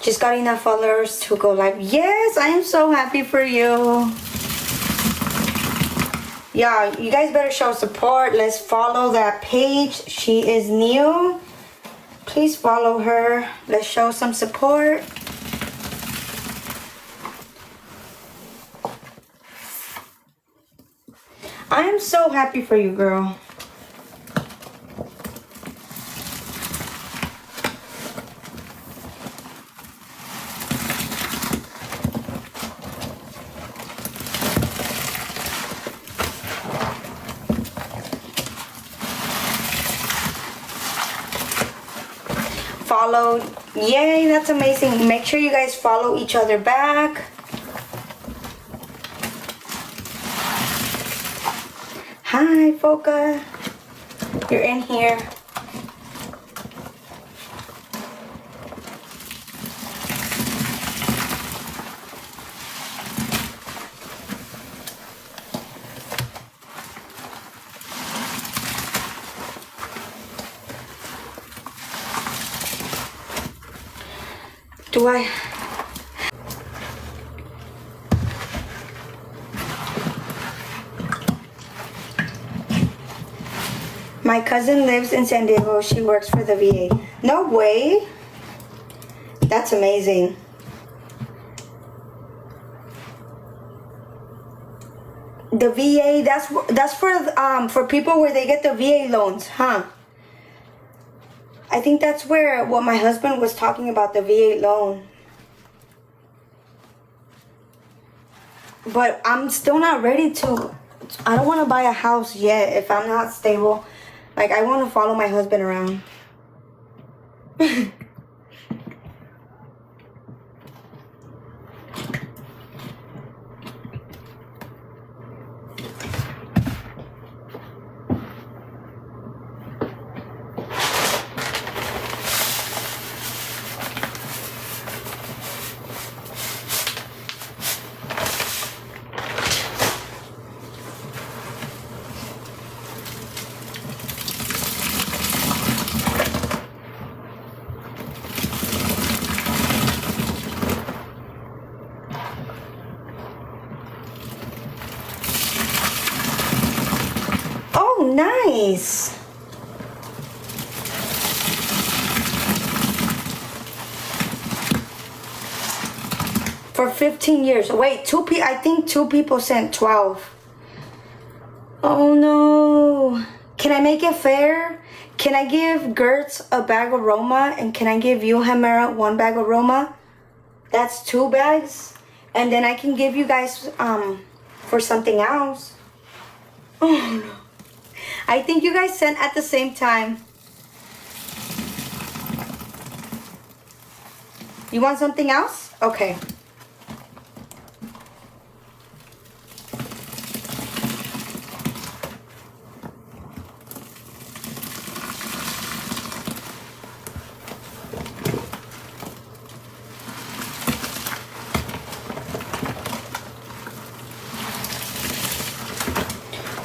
Just got enough followers to go live. Yes, I am so happy for you. Yeah, you guys better show support. Let's follow that page. She is new. Please follow her. Let's show some support. I am so happy for you, girl. Followed. Yay, that's amazing. Make sure you guys follow each other back. Hi, Foca. You're in here. Do I? My cousin lives in San Diego. She works for the VA. No way. That's amazing. The VA, that's for people where they get the VA loans, huh? I think that's where what my husband was talking about, the VA loan. But I'm still not ready to, I don't want to buy a house yet if I'm not stable. Like, I want to follow my husband around. Nice. For 15 years. Wait, I think two people sent 12. Oh no. Can I make it fair? Can I give Gertz a bag of Roma and can I give you, Hamera, one bag of Roma? That's 2 bags. And then I can give you guys for something else. Oh no. I think you guys sent at the same time. You want something else? Okay.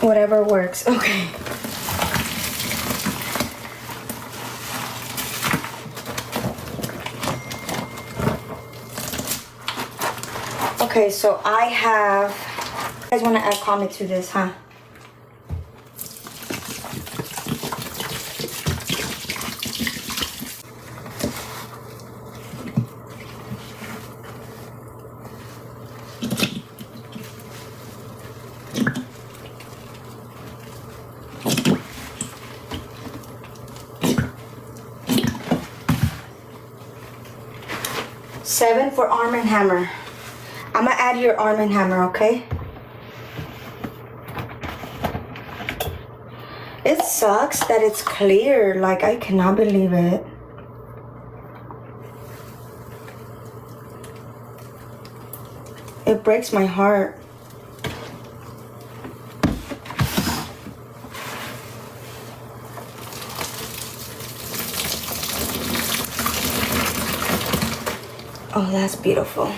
Whatever works. Okay. Okay, so I have, you guys want to add comet to this, huh? $7 for Arm & Hammer. I'm gonna add your Arm & Hammer, okay? It sucks that it's clear. Like, I cannot believe it. It breaks my heart. Oh, that's beautiful.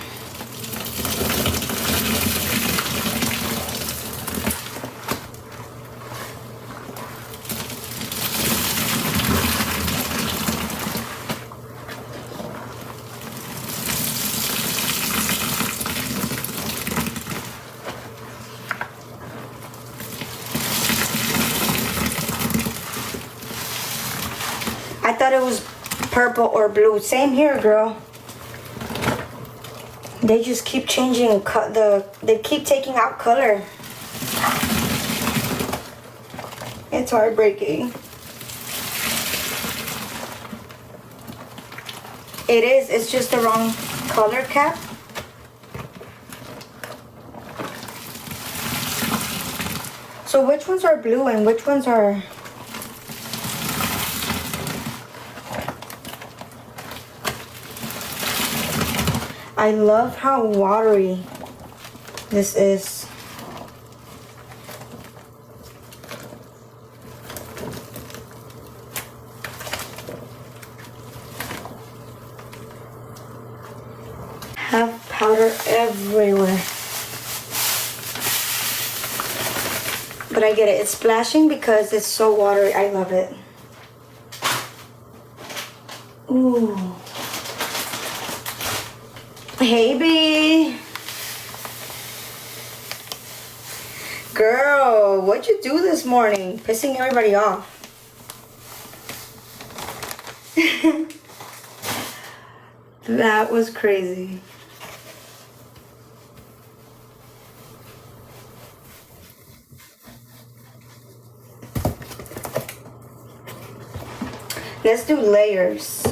I thought it was purple or blue. Same here, girl. They just keep changing they keep taking out color. It's heartbreaking. It is. It's just the wrong color cap. So which ones are blue and which ones are... I love how watery this is. Have powder everywhere. But I get it. It's splashing because it's so watery. I love it. Ooh. Hey, B. Girl, what'd you do this morning? Pissing everybody off. That was crazy. Let's do layers.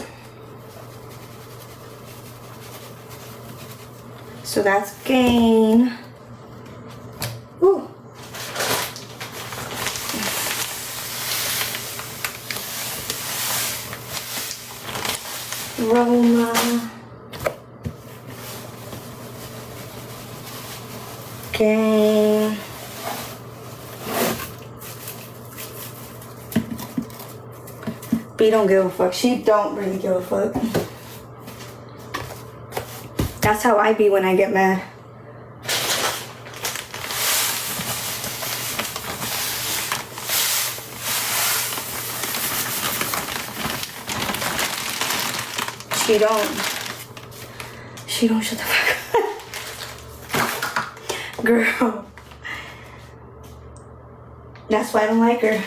So that's gain. Ooh. Roma. Gain. B don't give a fuck. She don't really give a fuck. That's how I be when I get mad. She don't shut the fuck up. Girl. That's why I don't like her.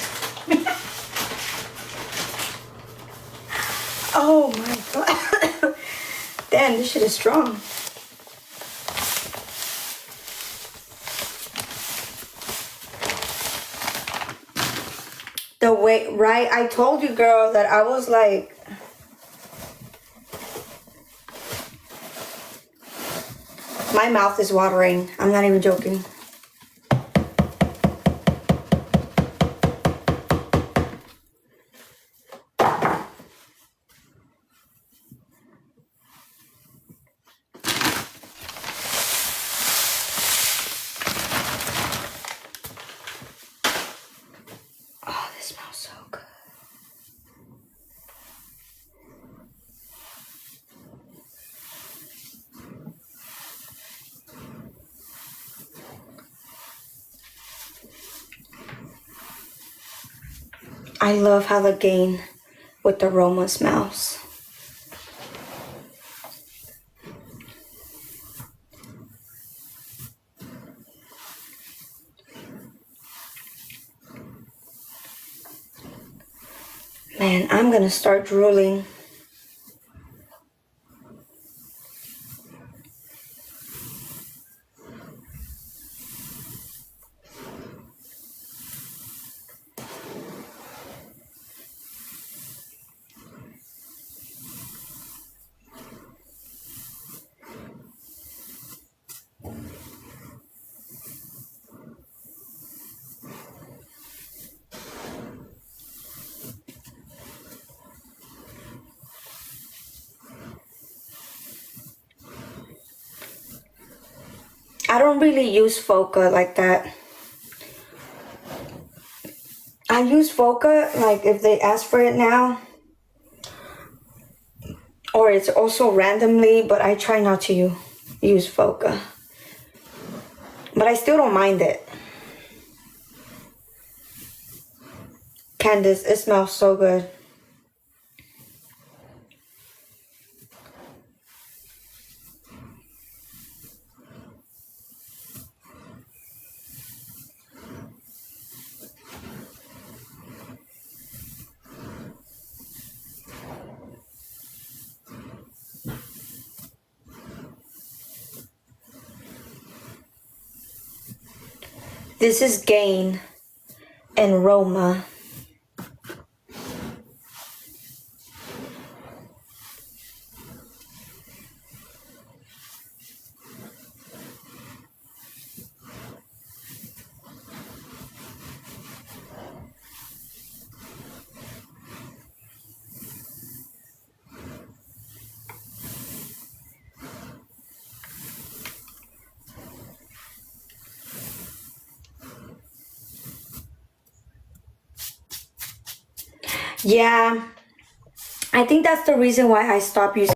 Oh my god. Damn, this shit is strong. The way, right? I told you, girl, that I was like... My mouth is watering. I'm not even joking. Oh, this smells so good. I love how the Gain with the aroma smells. Man, I'm gonna start drooling. I don't really use Foca like that. I use Foca like if they ask for it now. Or it's also randomly, but I try not to use Foca. But I still don't mind it. Candace, it smells so good. This is Gain and Roma. Yeah, I think that's the reason why I stopped using